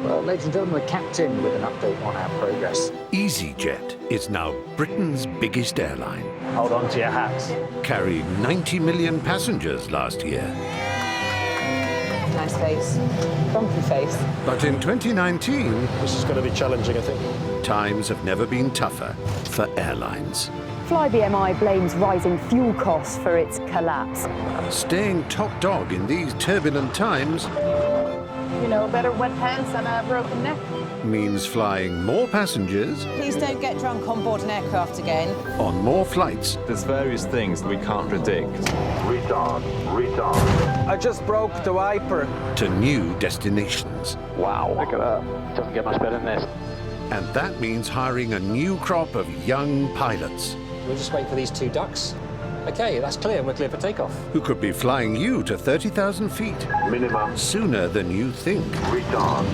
Well, ladies and gentlemen, the captain with an update on our progress. EasyJet is now Britain's biggest airline, Hold on to your hats. carried 90 million passengers last year. Nice face. Bumpy face. But in 2019, This is going to be challenging, I think. times have never been tougher for airlines. FlyBMI blames rising fuel costs for its collapse. Staying top dog in these turbulent times You know, better wet pants than a broken neck. means flying more passengers Please don't get drunk on board an aircraft again. on more flights There's various things we can't predict. Retard. I just broke the wiper. to new destinations. Wow. Look at that. Doesn't get much better than this. And that means hiring a new crop of young pilots We'll just wait for these two ducks. Okay, that's clear. We're clear for takeoff. who could be flying you to 30,000 feet Minimum. sooner than you think Retard.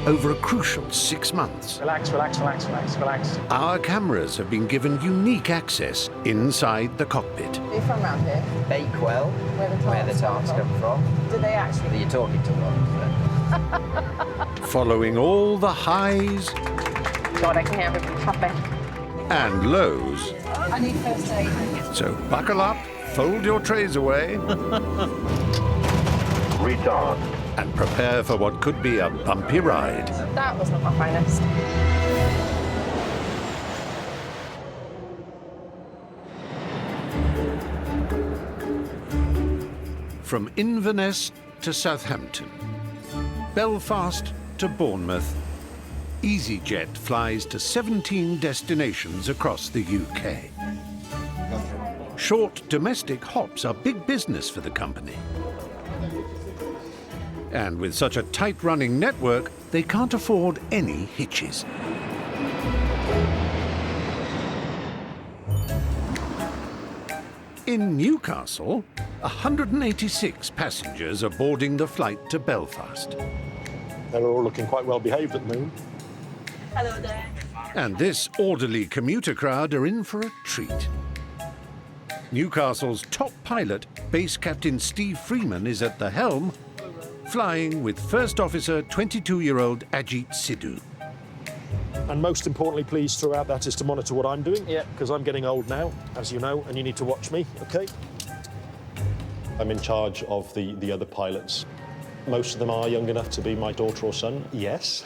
over a crucial 6 months. Relax, relax, relax, relax, relax. Our cameras have been given unique access inside the cockpit. Are you from around here? Bakewell, Where the tarts come from. Did they actually? You're talking to one. Following all the highs God, I can hear everything chopping. and lows. I need first aid. So buckle up, fold your trays away, Retard. and prepare for what could be a bumpy ride. That was not my finest. From Inverness to Southampton, Belfast to Bournemouth, EasyJet flies to 17 destinations across the UK. Short domestic hops are big business for the company. And with such a tight-running network, they can't afford any hitches. In Newcastle, 186 passengers are boarding the flight to Belfast. They're all looking quite well behaved at the moment. Hello there. And this orderly commuter crowd are in for a treat. Newcastle's top pilot, Base Captain Steve Freeman, is at the helm, flying with First Officer 22-year-old Ajit Sidhu. And most importantly, please, throughout that is to monitor what I'm doing. Yeah. Because I'm getting old now, as you know, and you need to watch me, OK? I'm in charge of the other pilots. Most of them are young enough to be my daughter or son, yes.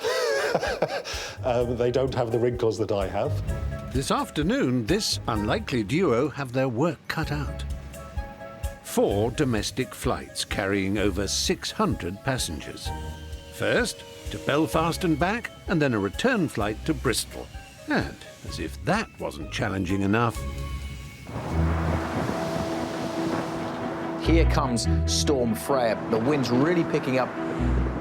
They don't have the wrinkles that I have. This afternoon, this unlikely duo have their work cut out. 4 domestic flights carrying over 600 passengers. First to Belfast and back, and then a return flight to Bristol. And, as if that wasn't challenging enough, Here comes Storm Freya. The wind's really picking up.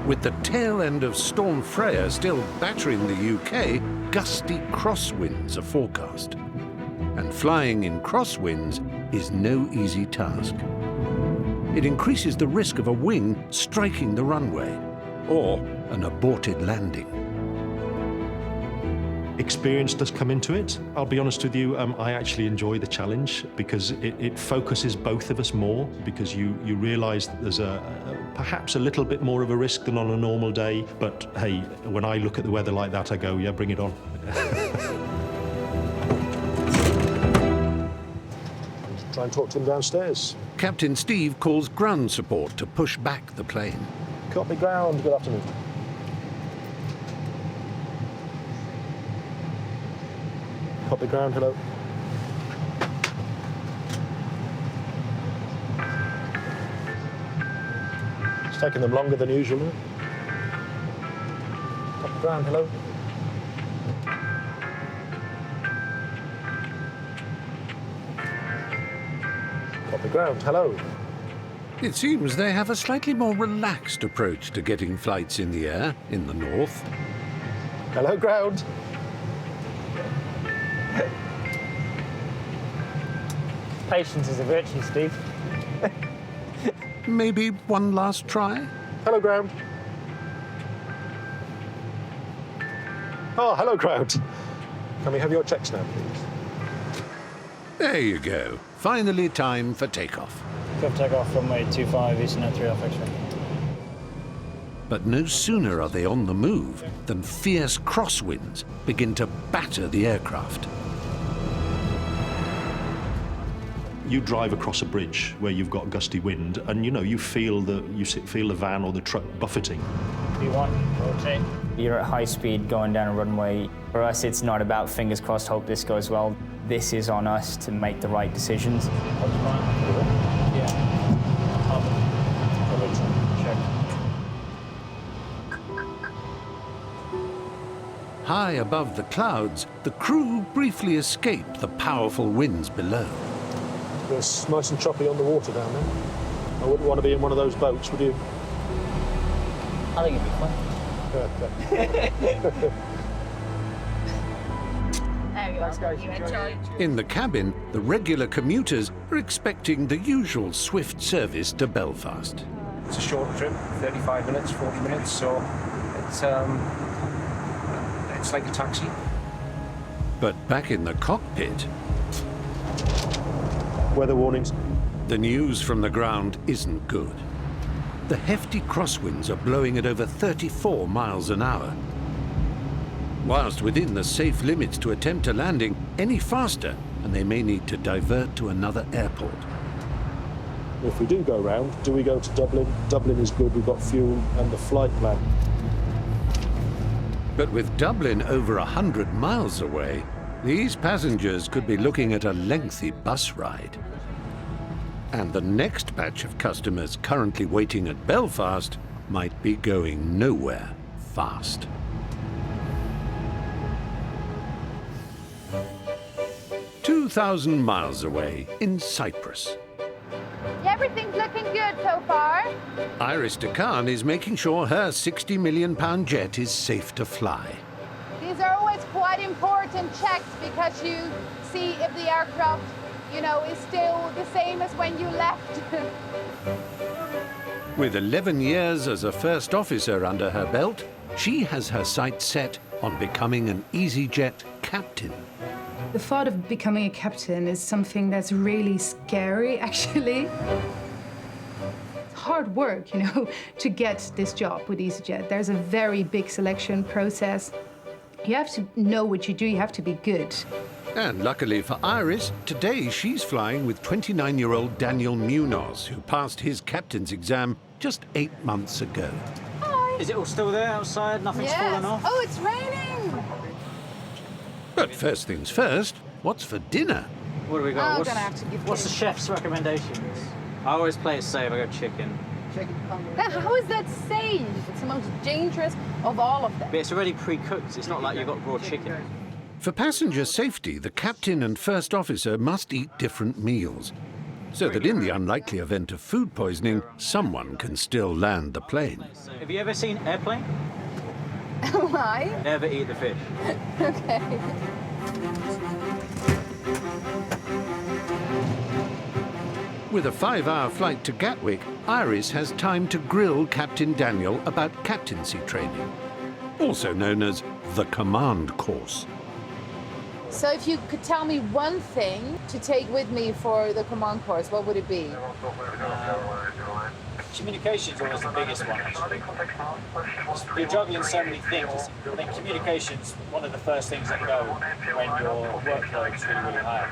with the tail end of Storm Freya still battering the UK, gusty crosswinds are forecast. And flying in crosswinds is no easy task. It increases the risk of a wing striking the runway, or an aborted landing. Experience does come into it. I'll be honest with you, I actually enjoy the challenge because it focuses both of us more, because you realise that there's perhaps a little bit more of a risk than on a normal day. But hey, when I look at the weather like that, I go, yeah, bring it on. Try and talk to them downstairs. Captain Steve calls ground support to push back the plane. Copy ground, good afternoon. Copy ground, hello. It's taking them longer than usual, isn't it? Copy ground, hello. Copy ground, hello. It seems they have a slightly more relaxed approach to getting flights in the air in the north. Hello, ground. Patience is a virtue, Steve. Maybe one last try? Hello, ground. Oh, hello, ground. Can we have your checks now, please? There you go. Finally time for takeoff. Good takeoff runway 25, Eastern 3 off X-ray. But no sooner are they on the move than fierce crosswinds begin to batter the aircraft. You drive across a bridge where you've got gusty wind, and you feel the van or the truck buffeting. You're at high speed going down a runway. For us, it's not about fingers crossed, hope this goes well. This is on us to make the right decisions. High above the clouds, the crew briefly escape the powerful winds below. It's nice and choppy on the water down there. I wouldn't want to be in one of those boats, would you? I think it'd be fun. In the cabin, the regular commuters are expecting the usual swift service to Belfast. It's a short trip, 35 minutes, 40 minutes, so it's like a taxi. But back in the cockpit, Weather warnings. the news from the ground isn't good. The hefty crosswinds are blowing at over 34 miles an hour. Whilst within the safe limits to attempt a landing any faster, and they may need to divert to another airport. If we do go round, do we go to Dublin? Dublin is good, we've got fuel and the flight plan. But with Dublin over 100 miles away, these passengers could be looking at a lengthy bus ride. And the next batch of customers currently waiting at Belfast might be going nowhere fast. "2,000 miles away in Cyprus, Everything's looking good so far. Iris Decan is making sure her £60 million jet is safe to fly. These are always quite important checks because you see if the aircraft, is still the same as when you left. With 11 years as a first officer under her belt, she has her sights set on becoming an EasyJet captain. The thought of becoming a captain is something that's really scary, actually. It's hard work, to get this job with EasyJet. There's a very big selection process. You have to know what you do, you have to be good. And luckily for Iris, today she's flying with 29-year-old Daniel Munoz, who passed his captain's exam just 8 months ago. Hi. Is it all still there outside? Nothing's fallen off? Oh, it's raining. But first things first, what's for dinner? What do we got? I'm gonna have to give What's the chef's recommendations? I always play it safe. I go chicken. How is that safe? It's the most dangerous of all of them. But it's already pre-cooked. It's not like you've got raw chicken. For passenger safety, the captain and first officer must eat different meals, so that in the unlikely event of food poisoning, someone can still land the plane. Have you ever seen Airplane? Why? Never eat the fish. Okay. With a 5-hour flight to Gatwick, Iris has time to grill Captain Daniel about captaincy training, also known as the command course. So if you could tell me one thing to take with me for the command course, what would it be? Communication's always the biggest one, actually. You're juggling so many things. I think communication's one of the first things that go when your workload's really, really high.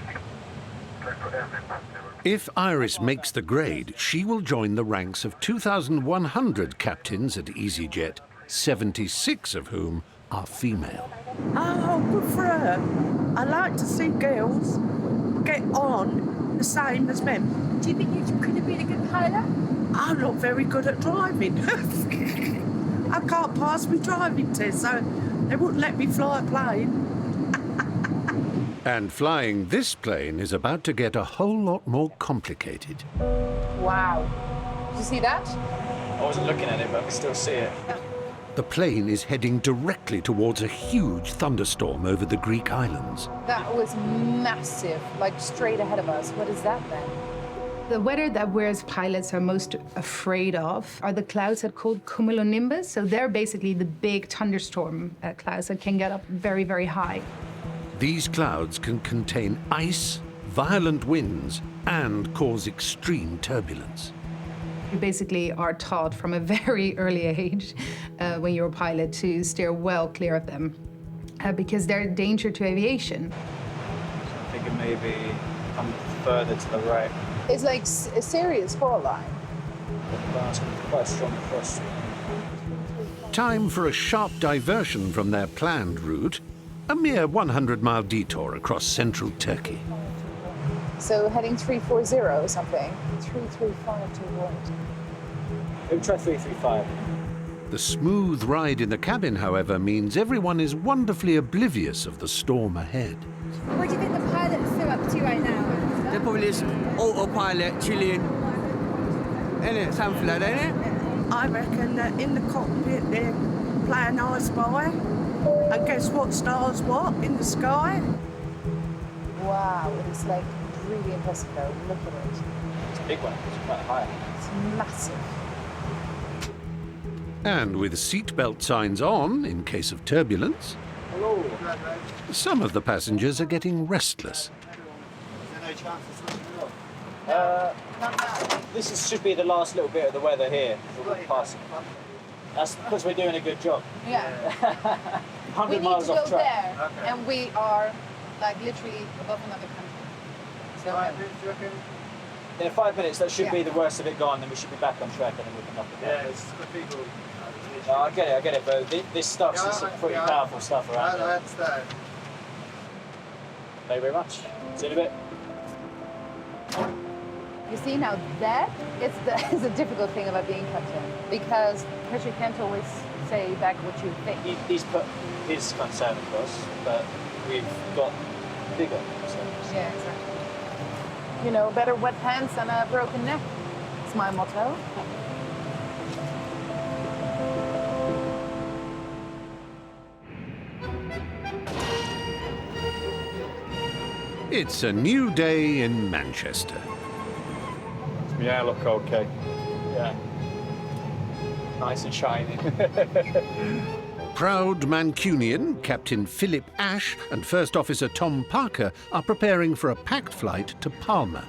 If Iris makes the grade, she will join the ranks of 2,100 captains at EasyJet, 76 of whom are female. Oh, good for her. I like to see girls get on the same as men. Do you think you could have been a good pilot? I'm not very good at driving. I can't pass my driving test, so they wouldn't let me fly a plane. And flying this plane is about to get a whole lot more complicated. Wow. Did you see that? I wasn't looking at it, but I can still see it. The plane is heading directly towards a huge thunderstorm over the Greek islands. That was massive, like straight ahead of us. What is that then? The weather that we as pilots are most afraid of are the clouds that are called cumulonimbus. So they're basically the big thunderstorm clouds that can get up very, very high. These clouds can contain ice, violent winds, and cause extreme turbulence. You basically are taught from a very early age when you're a pilot to steer well clear of them because they're a danger to aviation. I think it maybe come further to the right. It's like a serious fault line. Quite strong cross. Time for a sharp diversion from their planned route, a mere 100-mile detour across central Turkey. So heading 340 or something. 335 to avoid. Maybe try 335. The smooth ride in the cabin, however, means everyone is wonderfully oblivious of the storm ahead. What do you think the pilots are up to right now? They're probably just autopilot, chilling. Innit? Something like that, innit? I reckon that in the cockpit they're playing I Spy. And guess what stars what in the sky? Wow, it's like really impressive though. Look at it. It's a big one. It's quite high. It's massive. And with seatbelt signs on, in case of turbulence, Hello. some of the passengers are getting restless. This should be the last little bit of the weather here. We'll be passing. That's because we're doing a good job. Yeah. 100 miles off track. We need to go there, and we are like literally above another country. So in 5 minutes, that should be the worst of it gone. Then we should be back on track, and then we can knock it down. Yeah, it's good people. No, I get it, but this stuff's some pretty powerful stuff around here. I understand. Thank you very much. See you in a bit. you see now that is the difficult thing about being captain because you can't always say back what you think. He's put his concern across, but we've got bigger concerns. Yeah, exactly. You know, better wet pants than a broken neck. It's my motto. It's a new day in Manchester. Does my hair look okay? Yeah. Nice and shiny. Proud Mancunian Captain Philip Ash and First Officer Tom Parker are preparing for a packed flight to Palma.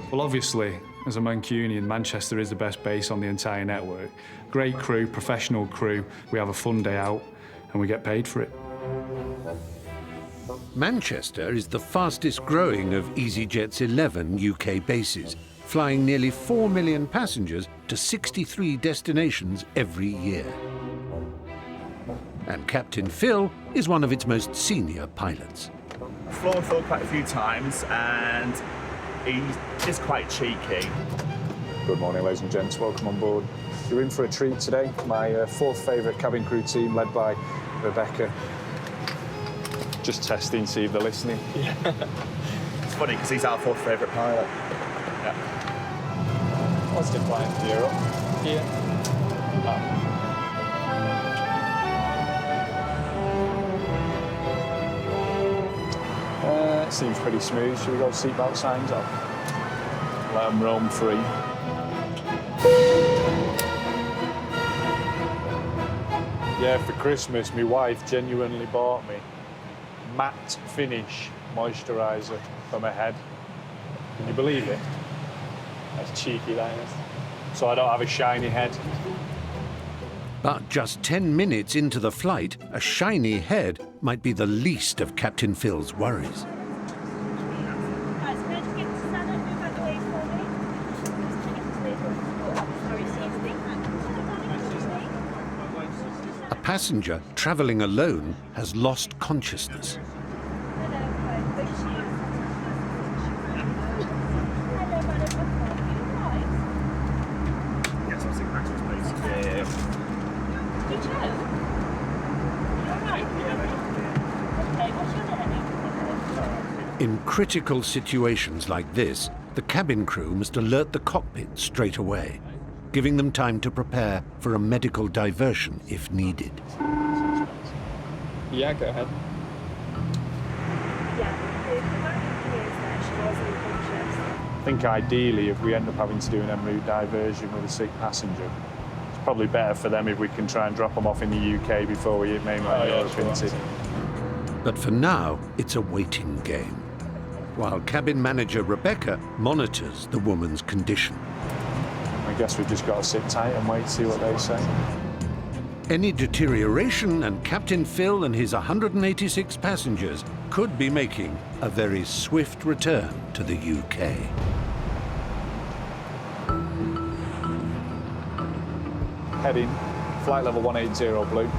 Well, obviously, as a Mancunian, Manchester is the best base on the entire network. Great crew, professional crew. We have a fun day out, and we get paid for it. Manchester is the fastest growing of EasyJet's 11 UK bases, flying nearly 4 million passengers to 63 destinations every year. And Captain Phil is one of its most senior pilots. I've flown Phil quite a few times and he is quite cheeky. Good morning, ladies and gents. Welcome on board. You're in for a treat today. My fourth favourite cabin crew team, led by Rebecca. Just testing, see if they're listening. Yeah. It's funny because he's our fourth favourite pilot. Yeah. Positive flying to Europe. Here. Seems pretty smooth. Should we go seatbelt signs up? Let them roam free. Yeah, for Christmas, my wife genuinely bought me matte finish moisturiser for my head. Can you believe it? That's cheeky, that is. So I don't have a shiny head. But just 10 minutes into the flight, a shiny head might be the least of Captain Phil's worries. A passenger travelling alone has lost consciousness. In critical situations like this, the cabin crew must alert the cockpit straight away, giving them time to prepare for a medical diversion if needed. Yeah, go ahead. I think ideally, if we end up having to do an en route diversion with a sick passenger, it's probably better for them if we can try and drop them off in the UK before we hit mainland Europe, isn't it? But for now, it's a waiting game, while cabin manager Rebecca monitors the woman's condition. guess we've just got to sit tight and wait to see what they say. Any deterioration and Captain Phil and his 186 passengers could be making a very swift return to the UK. Heading, flight level 180 blue.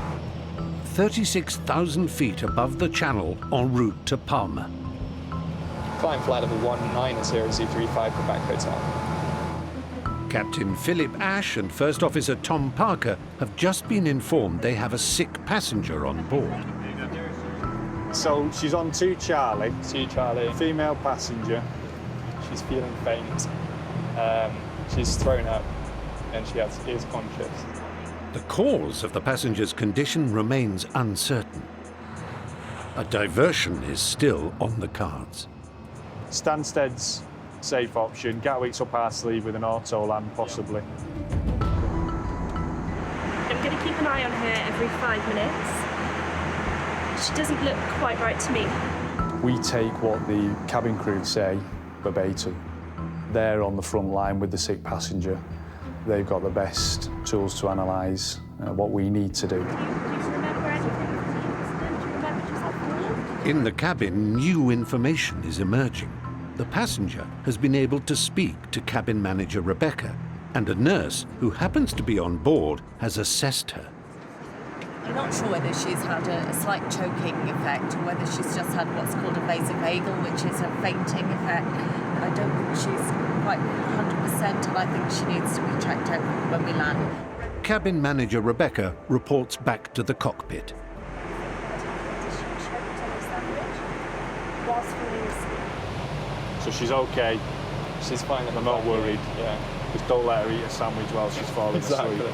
36,000 feet above the channel en route to Palma. Climb flight level 19035 Quebec Hotel. Captain Philip Ash and First Officer Tom Parker have just been informed they have a sick passenger on board. So she's on 2 Charlie. 2 Charlie. Female passenger. She's feeling faint. She's thrown up and she is conscious. The cause of the passenger's condition remains uncertain. A diversion is still on the cards. Stansted's safe option. Gatwick's up our sleeve with an auto land, possibly. I'm going to keep an eye on her every 5 minutes. She doesn't look quite right to me. We take what the cabin crew say verbatim. They're on the front line with the sick passenger. They've got the best tools to analyse what we need to do. In the cabin, new information is emerging. The passenger has been able to speak to cabin manager Rebecca, and a nurse who happens to be on board has assessed her. I'm not sure whether she's had a slight choking effect or whether she's just had what's called a vasovagal, which is a fainting effect. I don't think she's quite 100%, and I think she needs to be checked out when we land. Cabin manager Rebecca reports back to the cockpit. So she's okay. She's fine. I'm not worried. Yeah. Just don't let her eat a sandwich while she's falling asleep.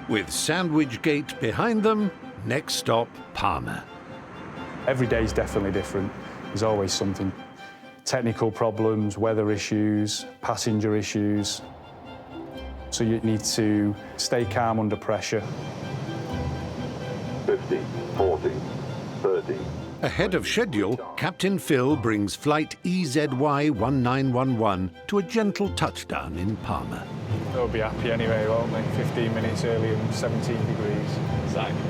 With Sandwich Gate behind them, next stop, Palma. Every day is definitely different. There's always something. Technical problems, weather issues, passenger issues. So you need to stay calm under pressure. 50, 40, 30. Ahead of schedule, Captain Phil brings flight EZY-1911 to a gentle touchdown in Palma. They'll be happy anyway, won't they? 15 minutes earlier and 17 degrees. Exactly.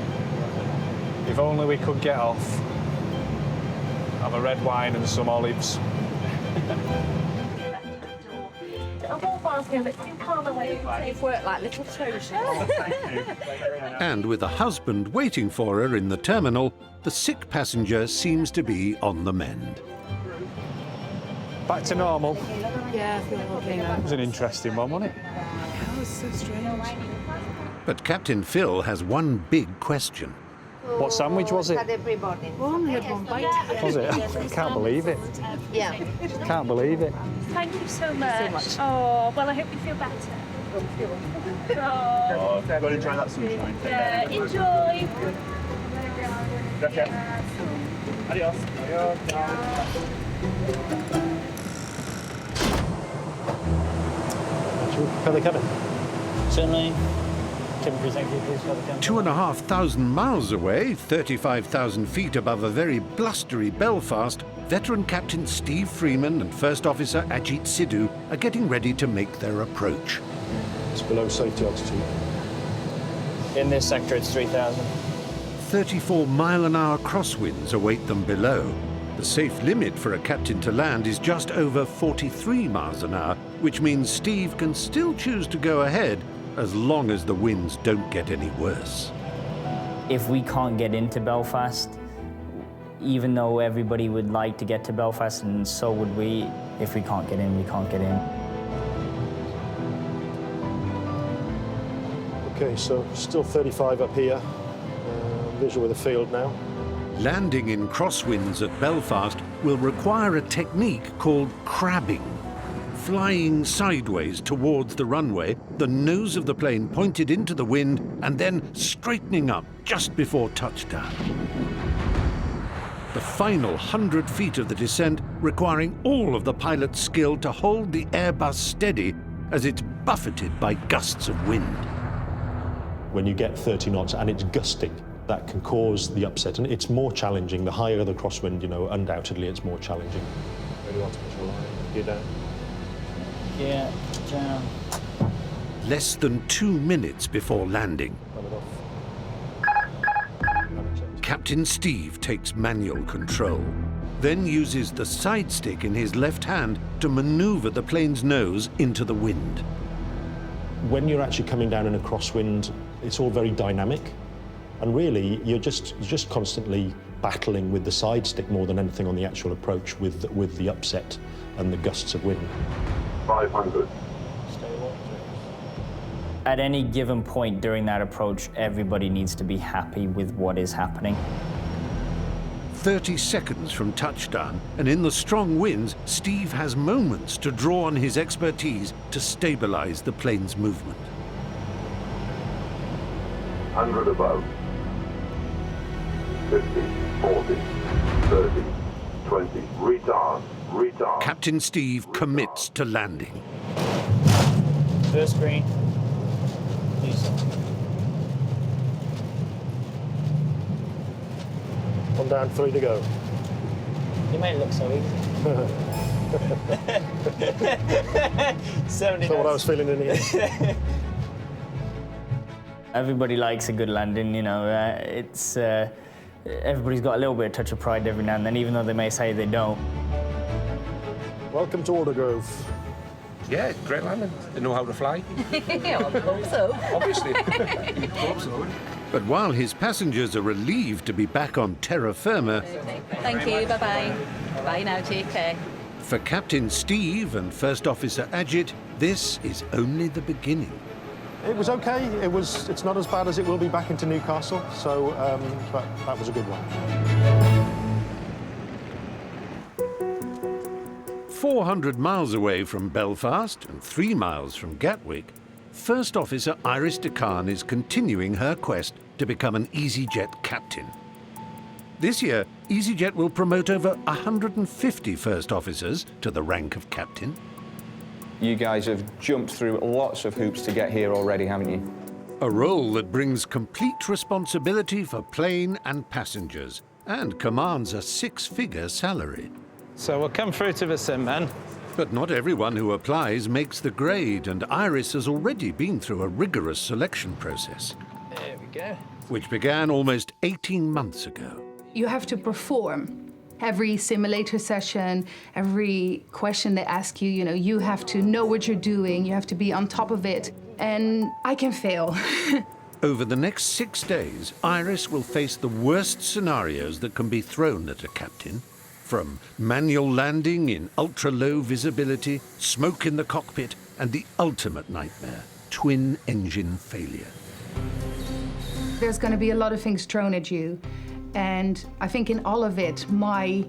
If only we could get off, have a red wine and some olives. They've worked like little trousers. And with a husband waiting for her in the terminal, the sick passenger seems to be on the mend. Back to normal. Yeah, I feel okay now. It was an interesting one, wasn't it? That was so strange. But Captain Phil has one big question. What sandwich was it? Everybody. One had one bite. Was it? I can't believe it. Yeah. Can't believe it. Thank you so much. Oh, well, I hope you feel better. Oh, Got to enjoy that sunshine. yeah, enjoy. Gracias. Adios. Should we prepare the cabin? Certainly. Cabin crew, thank you, please, for the cabin. 2,500 miles away, 35,000 feet above a very blustery Belfast, veteran Captain Steve Freeman and First Officer Ajit Sidhu are getting ready to make their approach. It's below safety altitude. In this sector, it's 3,000. 34-mile-an-hour crosswinds await them below. The safe limit for a captain to land is just over 43 miles an hour, which means Steve can still choose to go ahead as long as the winds don't get any worse. If we can't get into Belfast, even though everybody would like to get to Belfast, and so would we, if we can't get in, we can't get in. Okay, so still 35 up here. Visual with the field now. Landing in crosswinds at Belfast will require a technique called crabbing. Flying sideways towards the runway, the nose of the plane pointed into the wind, and then straightening up just before touchdown. The final 100 feet of the descent requiring all of the pilot's skill to hold the Airbus steady as it's buffeted by gusts of wind. When you get 30 knots and it's gusting, that can cause the upset, and it's more challenging. The higher the crosswind, undoubtedly it's more challenging. Really want to push a line, gear down. Yeah, jam. Less than 2 minutes before landing, Captain Steve takes manual control, then uses the side stick in his left hand to maneuver the plane's nose into the wind. When you're actually coming down in a crosswind, it's all very dynamic. And really, you're just constantly battling with the side stick more than anything on the actual approach with the upset and the gusts of wind. 500. At any given point during that approach, everybody needs to be happy with what is happening. 30 seconds from touchdown, and in the strong winds, Steve has moments to draw on his expertise to stabilize the plane's movement. 100 above. 50, 40, 30, 20. Retard, retard. Captain Steve commits to landing. First green. One down, 3 to go. You made it look so easy. 70 That's what I was feeling in the end. Everybody likes a good landing, you know. Everybody's got a little bit of touch of pride every now and then, even though they may say they don't. Welcome to Aldergrove. Yeah, great landing. They know how to fly. Yeah, I hope so. Obviously. Hope so. But while his passengers are relieved to be back on terra firma, Thank you, bye-bye. Bye now, take care. for Captain Steve and First Officer Ajit, this is only the beginning. It was okay. It's not as bad as it will be back into Newcastle, so that was a good one. 400 miles away from Belfast and 3 miles from Gatwick, First Officer Iris de Khan is continuing her quest to become an EasyJet captain. This year, EasyJet will promote over 150 first officers to the rank of captain. You guys have jumped through lots of hoops to get here already, haven't you? A role that brings complete responsibility for plane and passengers and commands a 6-figure salary. So we'll come through to the sim then. But not everyone who applies makes the grade, and Iris has already been through a rigorous selection process. There we go. Which began almost 18 months ago. You have to perform. Every simulator session, every question they ask you, you have to know what you're doing, you have to be on top of it, and I can fail. Over the next 6 days, Iris will face the worst scenarios that can be thrown at a captain, from manual landing in ultra-low visibility, smoke in the cockpit, and the ultimate nightmare, twin-engine failure. There's going to be a lot of things thrown at you. And I think in all of it, my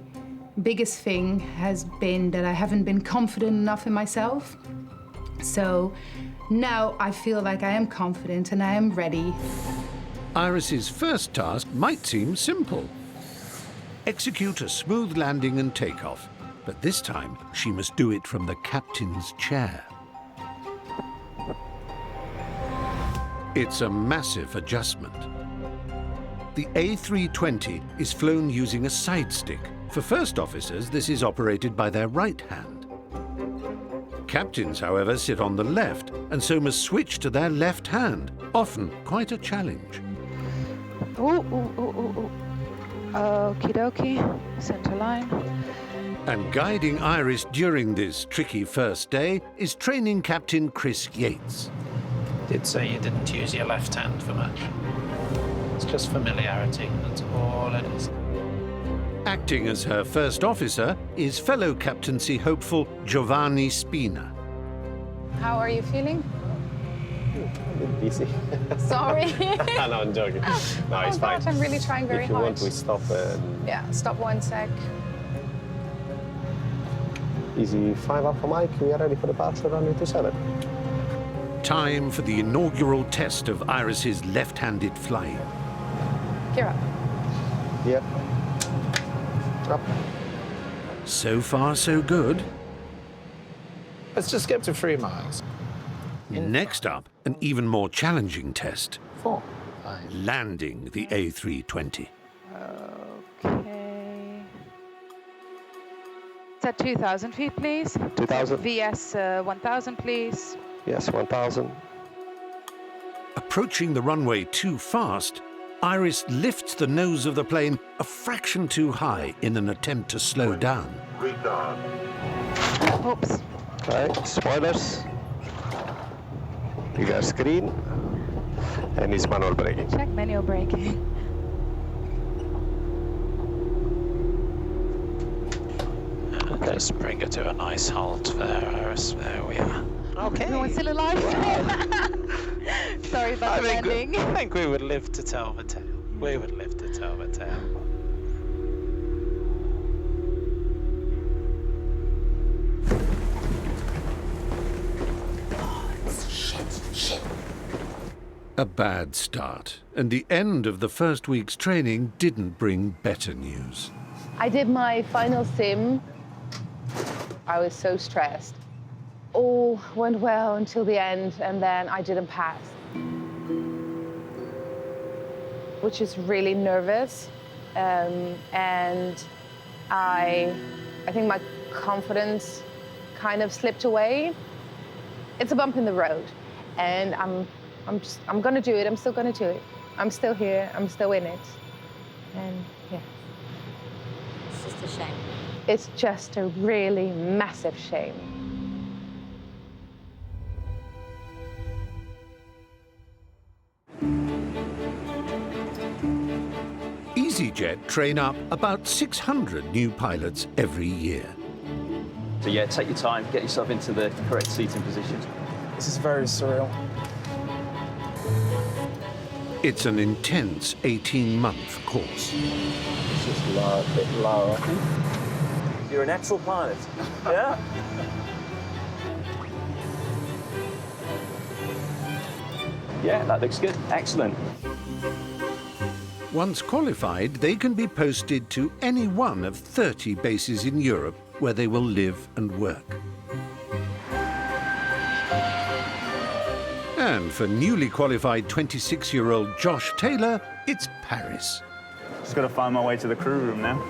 biggest thing has been that I haven't been confident enough in myself. So now I feel like I am confident and I am ready. Iris's first task might seem simple. Execute a smooth landing and takeoff. But this time, she must do it from the captain's chair. It's a massive adjustment. The A320 is flown using a side stick. For first officers, this is operated by their right hand. Captains, however, sit on the left, and so must switch to their left hand, often quite a challenge. Okie dokie, centre line. And guiding Iris during this tricky first day is training captain Chris Yates. Did say you didn't use your left hand for much. It's just familiarity, that's all it is. Acting as her first officer is fellow captaincy hopeful Giovanni Spina. How are you feeling? A bit busy. Sorry. No, I'm joking. No, it's fine. Gosh, I'm really trying very if you hard. want, we stop. Yeah, stop 1 sec. Easy 5 up for Mike. We are ready for departure, runway 27. Time for the inaugural test of Iris's left-handed flying. Gear up. Yep. Up. So far, so good. Let's just get to 3 miles. Next up, an even more challenging test. 4, 5. Landing the A320. Okay. at 2,000 feet, please. 2,000. VS 1,000, please. Yes, 1,000. Approaching the runway too fast, Iris lifts the nose of the plane a fraction too high in an attempt to slow down. Retard. Oops. Okay, spoilers. Bigger screen. And it's manual braking. Check manual braking. Okay. Just bring her to a nice halt there, Iris. There we are. Okay. Everyone's still alive. Sorry about the landing. I think we would live to tell the tale. We would live to tell the tale. Shit. A bad start, and the end of the first week's training didn't bring better news. I did my final sim. I was so stressed. All went well until the end, and then I didn't pass, which is really nervous. And I think my confidence kind of slipped away. It's a bump in the road, and I'm gonna do it. I'm still gonna do it. I'm still here. I'm still in it, and yeah. It's just a shame. It's just a really massive shame. EasyJet train up about 600 new pilots every year. So yeah, take your time, get yourself into the correct seating position. This is very surreal. It's an intense 18-month course. It's just low, a bit low, I think. You're an excellent pilot. Yeah? Yeah, that looks good. Excellent. Once qualified, they can be posted to any one of 30 bases in Europe where they will live and work. And for newly qualified 26-year-old Josh Taylor, it's Paris. Just got to find my way to the crew room now.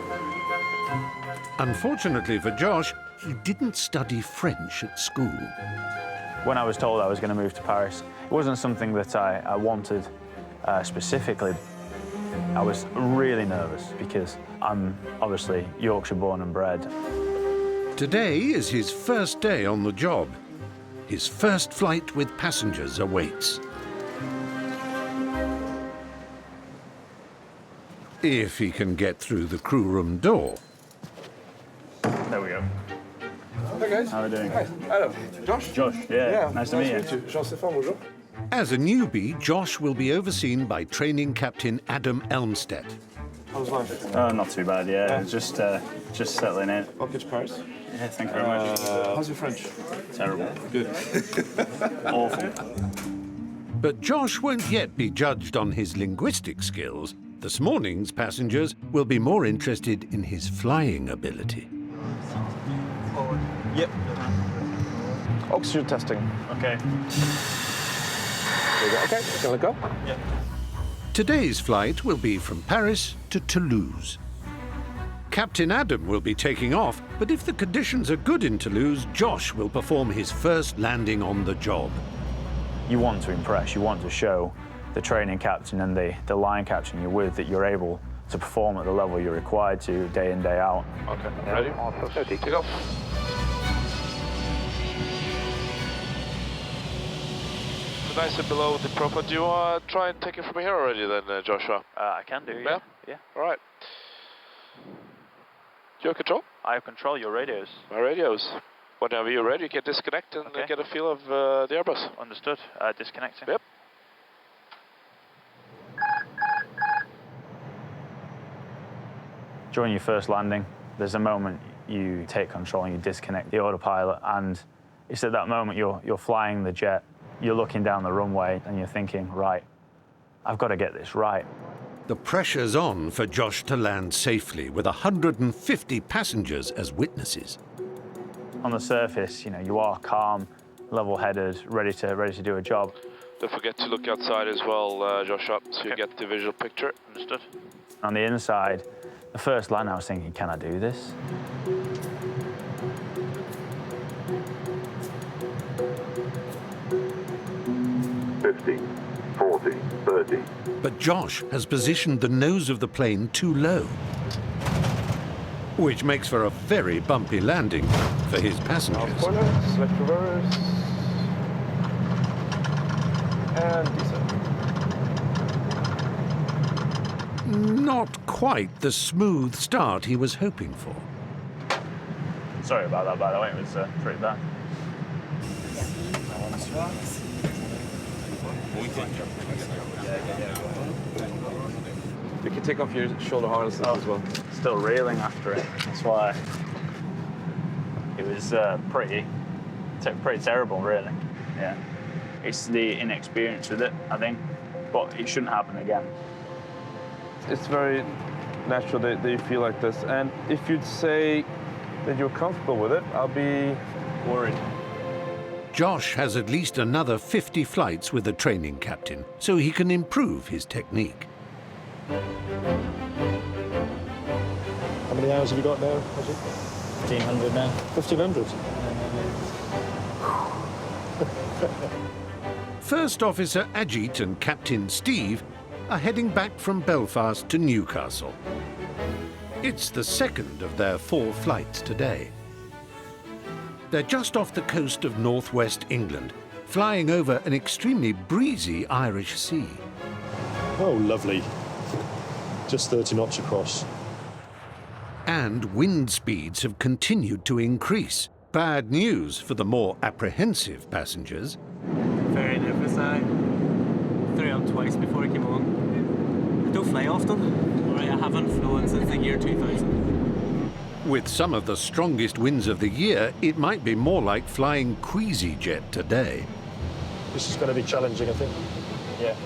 Unfortunately for Josh, he didn't study French at school. When I was told I was going to move to Paris, it wasn't something that I wanted specifically. I was really nervous because I'm obviously Yorkshire born and bred. Today is his first day on the job. His first flight with passengers awaits. If he can get through the crew room door. There we go. Hi guys. How are we doing? Hi. Hello. Josh? Josh, yeah. Nice to meet you. Jean-Stéphane, bonjour. As a newbie, Josh will be overseen by training captain Adam Elmstead. How's life? Not too bad, yeah. Just settling in. Welcome to Paris. Yeah, thank you very much. How's your French? Terrible. Good. Awful. But Josh won't yet be judged on his linguistic skills. This morning's passengers will be more interested in his flying ability. Yep. Oxygen testing. Okay. Okay, can I go? Yeah. Today's flight will be from Paris to Toulouse. Captain Adam will be taking off, but if the conditions are good in Toulouse, Josh will perform his first landing on the job. You want to impress, you want to show the training captain and the line captain you're with that you're able to perform at the level you're required to day in, day out. Okay, ready? Ready to go. Nice and below the profile. Do you try and take it from here already then, Joshua? I can do, yeah. Yeah. All right. Do you have control? I have control, your radios. My radios. Whenever you're ready, you can disconnect and get a feel of the Airbus. Understood. Disconnecting. Yep. During your first landing, there's a moment you take control and you disconnect the autopilot, and it's at that moment you're flying the jet, you're looking down the runway and you're thinking, right, I've got to get this right. The pressure's on for Josh to land safely with 150 passengers as witnesses. On the surface, you are calm, level-headed, ready to do a job. Don't forget to look outside as well, Joshua, so you get the visual picture. Understood. On the inside, the first land I was thinking, can I do this? 30. But Josh has positioned the nose of the plane too low, which makes for a very bumpy landing for his passengers. Corner, select reverse. And descend. Not quite the smooth start he was hoping for. Sorry about that, by the way. It was pretty bad. You can take off your shoulder harnesses as well. Still reeling after it. That's why it was pretty terrible, really. Yeah. It's the inexperience with it, I think, but it shouldn't happen again. It's very natural that you feel like this, and if you'd say that you're comfortable with it, I'll be worried. Josh has at least another 50 flights with a training captain, so he can improve his technique. How many hours have you got now? 1,500 now. 1,500? First Officer Ajit and Captain Steve are heading back from Belfast to Newcastle. It's the second of their 4 flights today. They're just off the coast of northwest England, flying over an extremely breezy Irish sea. Oh, lovely. Just 30 knots across. And wind speeds have continued to increase. Bad news for the more apprehensive passengers. Very nervous, I threw up twice before I came on. I don't fly often. Right, I haven't flown since the year 2000. With some of the strongest winds of the year, it might be more like flying EasyJet today. This is going to be challenging, I think. Yeah.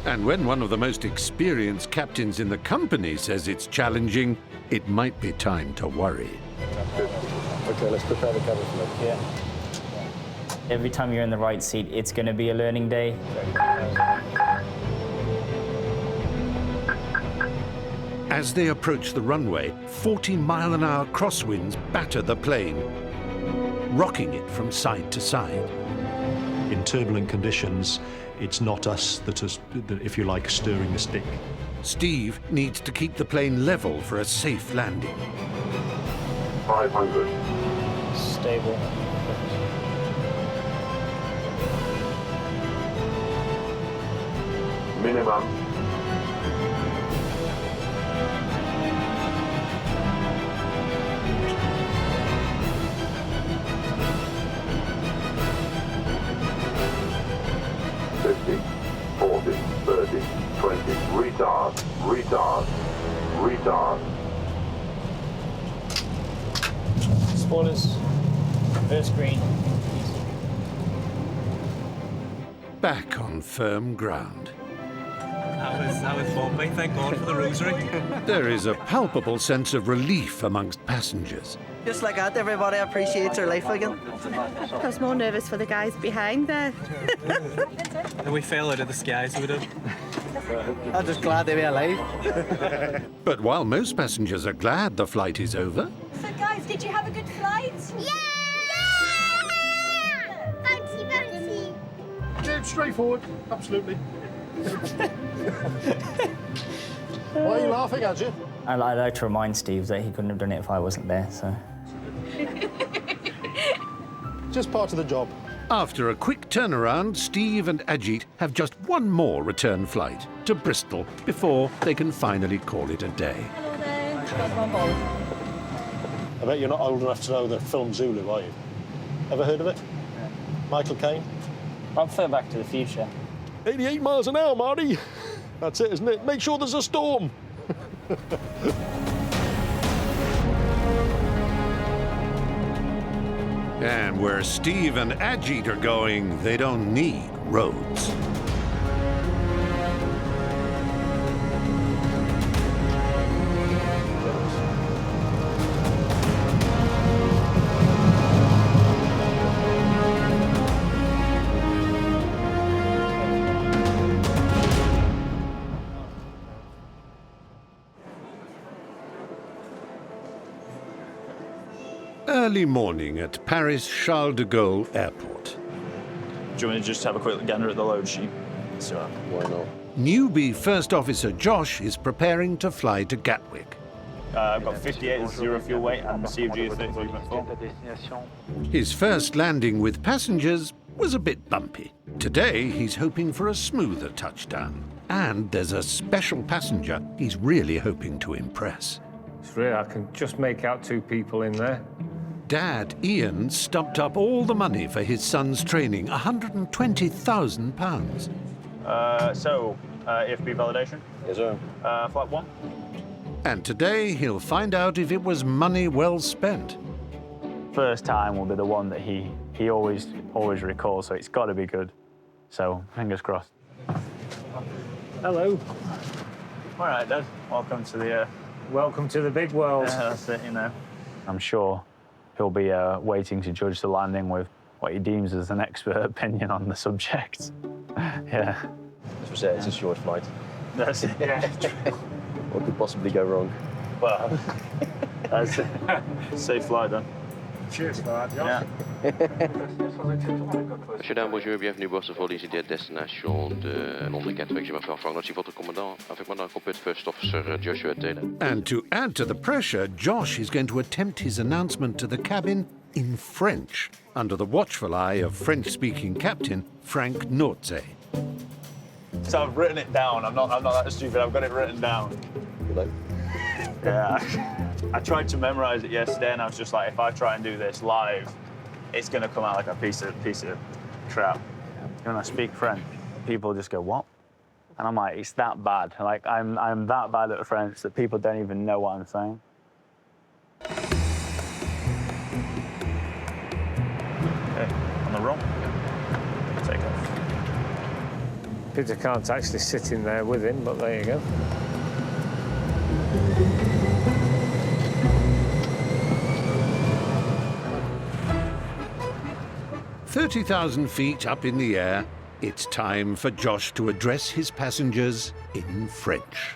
And when one of the most experienced captains in the company says it's challenging, it might be time to worry. Okay, let's prepare the cabin for that. Yeah. Every time you're in the right seat, it's going to be a learning day. As they approach the runway, 40-mile-an-hour crosswinds batter the plane, rocking it from side to side. In turbulent conditions, it's not us that is, if you like, stirring the stick. Steve needs to keep the plane level for a safe landing. 500. Stable. Minimum. Retard. Spoilers. First green. Back on firm ground. That was bumpy. Thank God for the rosary. There is a palpable sense of relief amongst passengers. Just like that, everybody appreciates their life again. I was more nervous for the guys behind there. And we fell out of the sky, so we did. I'm just glad to be alive. But while most passengers are glad the flight is over, So guys, did you have a good flight? Yeah! Bouncy, bouncy. Yeah, straightforward, absolutely. Why are you laughing, Ajit? I'd like to remind Steve that he couldn't have done it if I wasn't there, so... Just part of the job. after a quick turnaround, Steve and Ajit have just one more return flight to Bristol before they can finally call it a day. Hello there. That's my ball. I bet you're not old enough to know the film Zulu, are you? Ever heard of it? Yeah. Michael Caine? I prefer Back to the Future. 88 miles an hour, Marty. That's it, isn't it? Make sure there's a storm. And where Steve and Ajit are going, they don't need roads. Early morning at Paris Charles de Gaulle Airport. Do you want to just have a quick gander at the load sheet? So, why not? Newbie First Officer Josh is preparing to fly to Gatwick. I've got 58 as 0 fuel weight and CFG is 33.4. His first landing with passengers was a bit bumpy. Today, he's hoping for a smoother touchdown. And there's a special passenger he's really hoping to impress. Freya, I can just make out 2 people in there. Dad, Ian, stumped up all the money for his son's training, £120,000. EFB validation? Yes, sir. Flight 1. And today, he'll find out if it was money well spent. First time will be the one that he always recalls, so it's got to be good. So, fingers crossed. Hello. All right, Dad. Welcome to the... Welcome to the big world. Yeah, that's it, you know. I'm sure he'll be waiting to judge the landing with what he deems as an expert opinion on the subject. Yeah. As we say, it's a short flight. That's it. Yeah. What could possibly go wrong? Well, that's it. Safe flight, then. Cheers for that, Josh. Monsieur, dames, bonjour, bienvenue bord vol EasyJet destination de London Gatwick. Je m'appelle Frank, notre votre commandant, avec moi Cockpit First Officer Joshua Taylor. And to add to the pressure, Josh is going to attempt his announcement to the cabin in French, under the watchful eye of French-speaking captain Frank Nortze. So I've written it down. I'm not that stupid. I've got it written down. Yeah. I tried to memorize it yesterday, and I was just like, if I try and do this live, it's going to come out like a piece of crap. When I speak French, people just go, what? And I'm like, it's that bad. Like, I'm that bad at French that people don't even know what I'm saying. Okay, on the roll. Take off. Peter can't actually sit in there with him, but there you go. "30,000 feet up in the air, it's time for Josh to address his passengers in French.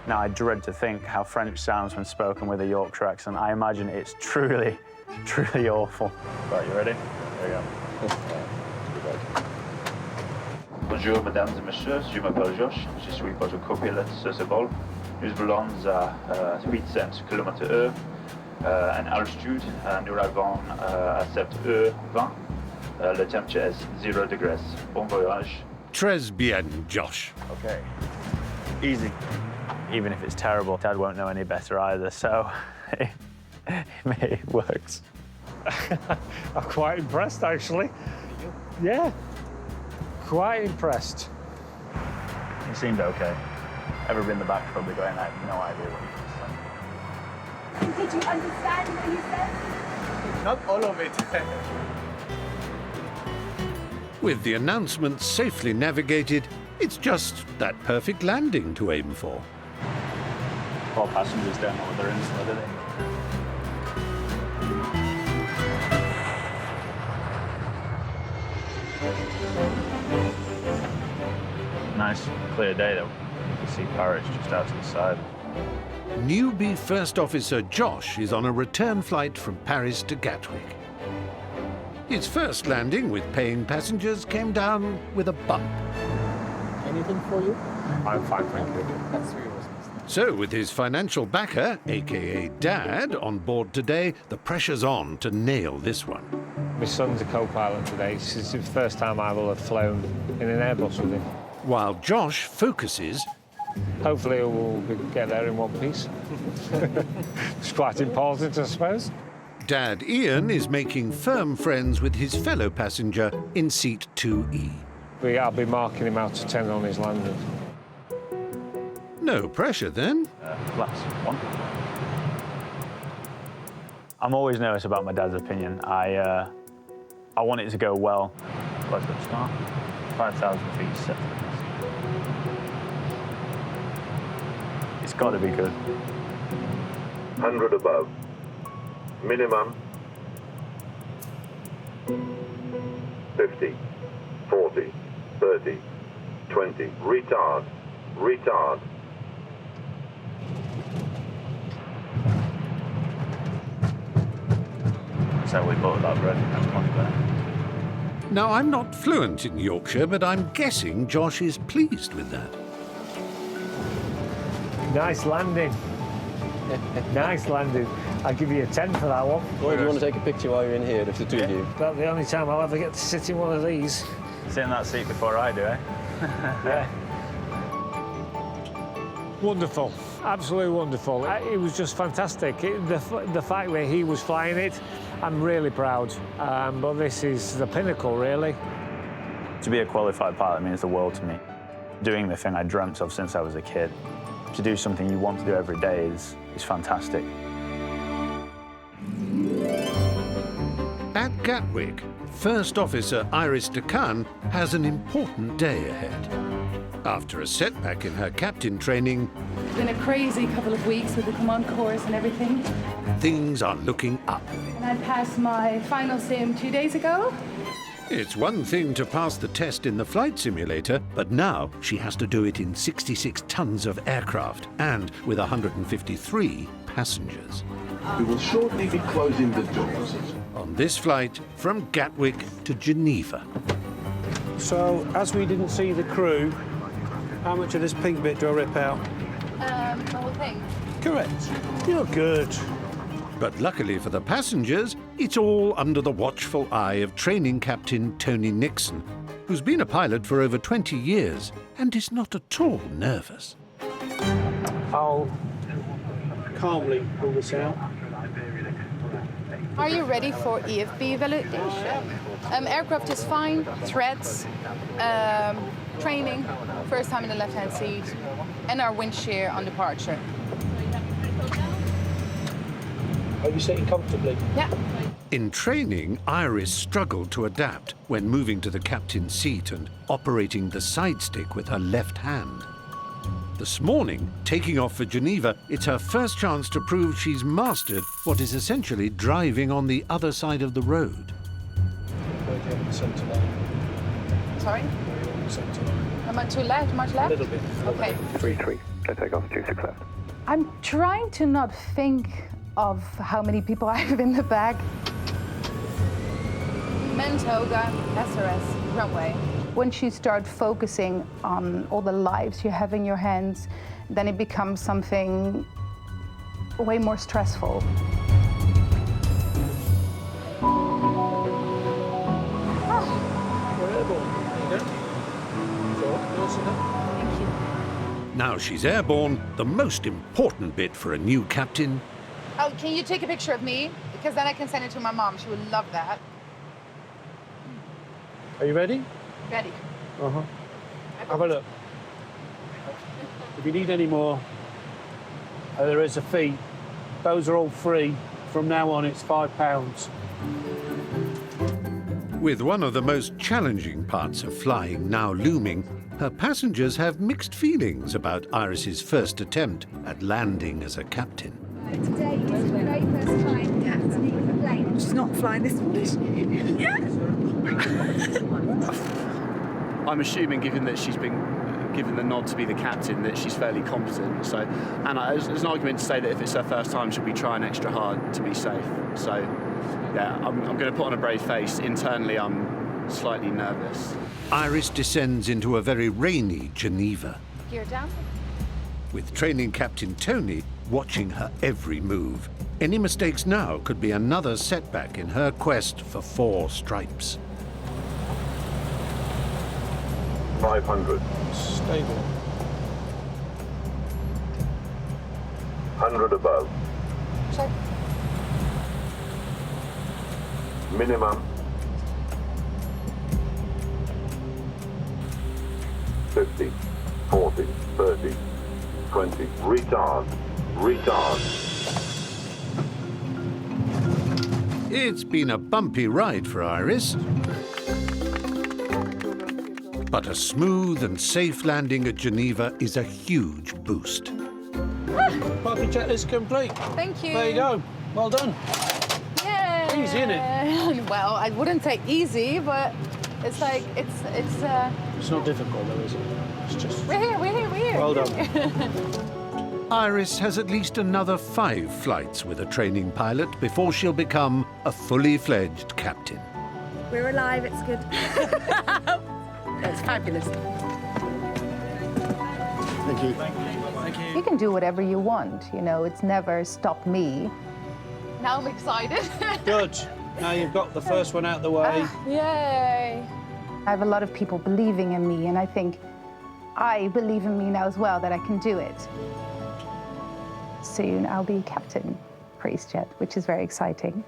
Now, I dread to think how French sounds when spoken with a Yorkshire accent. I imagine it's truly, truly awful. Right, you ready? There you go. Bonjour, mesdames et messieurs, je m'appelle Josh, je suis votre copilote sur ce vol. Nous volons à 800 km/h en altitude, nous arrivons à 7h20. Le température est 0 degrés. Bon voyage. Très bien, Josh. Okay. Easy. Even if it's terrible, Dad won't know any better either, so it works. I'm quite impressed, actually. Yeah. Quite impressed. He seemed okay. Everybody in the back probably going, I have no idea what he was saying. Did you understand what he said? Not all of it. With the announcement safely navigated, it's just that perfect landing to aim for. All passengers don't know what they're in for, do they? Nice, clear day, though. You can see Paris just out to the side. Newbie First Officer Josh is on a return flight from Paris to Gatwick. His first landing with paying passengers came down with a bump. Anything for you? I'm fine, thank you. That's yours. So, with his financial backer, aka Dad, on board today, the pressure's on to nail this one. My son's a co-pilot today. This is the first time I will have flown in an Airbus with him. While Josh focuses... Hopefully we'll get there in one piece. It's quite important, I suppose. Dad Ian is making firm friends with his fellow passenger in seat 2E. I'll be marking him out of 10 on his landing. No pressure, then. Last one. I'm always nervous about my dad's opinion. I want it to go well. Let's start. 5,000 feet set. It's got to be good. 100 above. Minimum. 50, 40, 30, 20. Retard. Retard. So we bought that bread. That's much better. Now, I'm not fluent in Yorkshire, but I'm guessing Josh is pleased with that. Nice landing. Nice landing. I'll give you a 10 for that one. Or do you want to take a picture while you're in here, if the two of you? About the only time I'll ever get to sit in one of these. Sit in that seat before I do, eh? Yeah. Wonderful, absolutely wonderful. It was just fantastic. The fact that he was flying it, I'm really proud. But this is the pinnacle, really. To be a qualified pilot means the world to me. Doing the thing I dreamt of since I was a kid, to do something you want to do every day is fantastic. At Gatwick, First Officer Iris Decan has an important day ahead. After a setback in her captain training, It's been a crazy couple of weeks with the command course and everything. things are looking up. And I passed my final sim 2 days ago. It's one thing to pass the test in the flight simulator, but now she has to do it in 66 tons of aircraft and with 153 passengers. We will shortly be closing the doors. On this flight from Gatwick to Geneva. So, as we didn't see the crew, how much of this pink bit do I rip out? The whole thing. Correct. You're good. But luckily for the passengers, it's all under the watchful eye of training captain Tony Nixon, who's been a pilot for over 20 years and is not at all nervous. I'll calmly pull this out. Are you ready for EFB validation? Aircraft is fine, threats, training, first time in the left-hand seat, and our wind shear on departure. Are you sitting comfortably? Yeah. In training, Iris struggled to adapt when moving to the captain's seat and operating the side stick with her left hand. This morning, taking off for Geneva, it's her first chance to prove she's mastered what is essentially driving on the other side of the road. Sorry? Am I too left? Much left? A little bit. Okay. 3-3, go take off 26 left. I'm trying to not think of how many people I have in the bag. Mentoga, SRS, runway. Once you start focusing on all the lives you have in your hands, then it becomes something way more stressful. Now she's airborne, the most important bit for a new captain. Oh, can you take a picture of me? Because then I can send it to my mom. She would love that. Are you ready? Ready. Uh-huh. Have a look. If you need any more, there is a fee. Those are all free. From now on, it's £5. With one of the most challenging parts of flying now looming, her passengers have mixed feelings about Iris's first attempt at landing as a captain. Today is the very first time captaining a plane. She's not flying this one, is she? I'm assuming, given that she's been given the nod to be the captain, that she's fairly competent. So, and there's an argument to say that if it's her first time, she'll be trying extra hard to be safe. So, yeah, I'm going to put on a brave face. Internally, I'm slightly nervous. Iris descends into a very rainy Geneva, Gear down. with training captain Tony watching her every move. Any mistakes now could be another setback in her quest for 4 stripes. 500. Stable. 100 above. Check. Minimum. 50, 40, 30, 20. Retard. Retard. It's been a bumpy ride for Iris, but a smooth and safe landing at Geneva is a huge boost. Party checklist complete. Thank you. There you go. Well done. Yeah. Easy, innit? Well, I wouldn't say easy, but it's like it's. It's not difficult though, is it? It's just. We're here. Well done. Iris has at least another 5 flights with a training pilot before she'll become a fully fledged captain. We're alive, it's good. It's fabulous. Thank you. Thank you. You can do whatever you want, you know, it's never stop me. Now I'm excited. Good. Now you've got the first one out the way. Yay. I have a lot of people believing in me, and I think I believe in me now as well, that I can do it. Soon I'll be captain for EasyJet, which is very exciting.